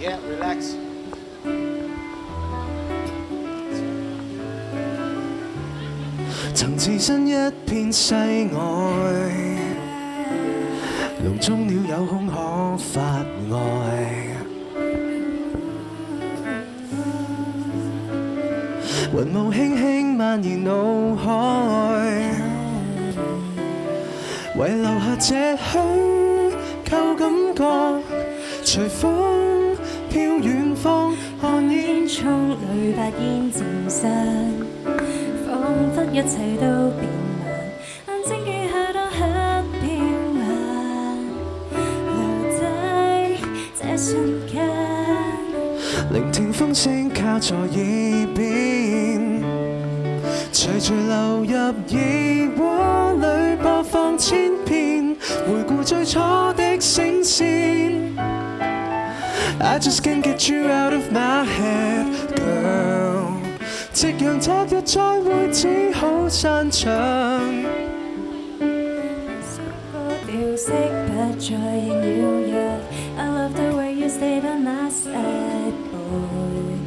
Yeah, relax。曾置身一片世外，籠中鳥有空可發愛。雲霧輕輕蔓延腦海，遺留下這虛構感覺，隨風飄遠方，看煙叢裏白煙漸散，彷彿一切都變慢，眼睛記下當刻變幻，留低這瞬間。聆聽風聲靠在耳邊，隨隨流入耳窩裏播放千遍，回顧最初的聲線。I just can't get you out of my head, girl。夕陽昨日再會，只好散場。調色不再應邀約 I love the way you stayed on my side, boy。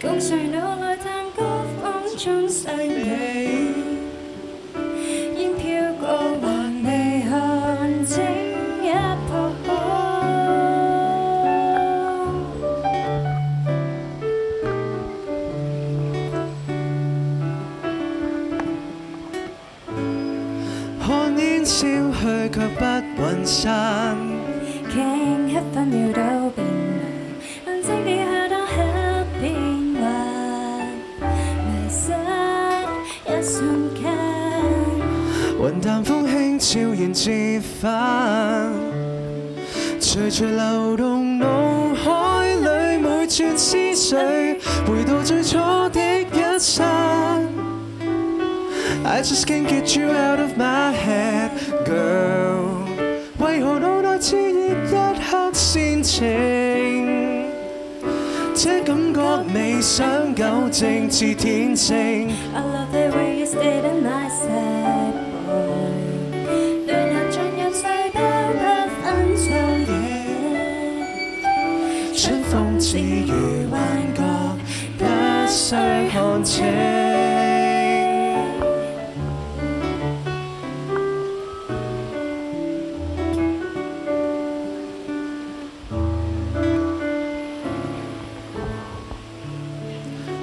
共誰腦內探高峰中相遇，煙飄過還未看清一鋪。看煙消去卻不隕散，頃刻分秒都變涼，眼睛記下當刻變幻，迷失一瞬間。雲淡風輕悄然自返，隨隨流動腦海裏每串思緒，回到最初的一剎。I just can't get you out of my head, girl。為何腦內熾熱一刻煽情？這感覺未想糾正至天晴。I love the way you stayed on my side, boy。聯合進入世都不分晝夜，春風只如幻覺，不需看清。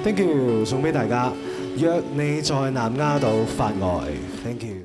Thank you，送俾大家，約你在南丫島發呆。Thank you。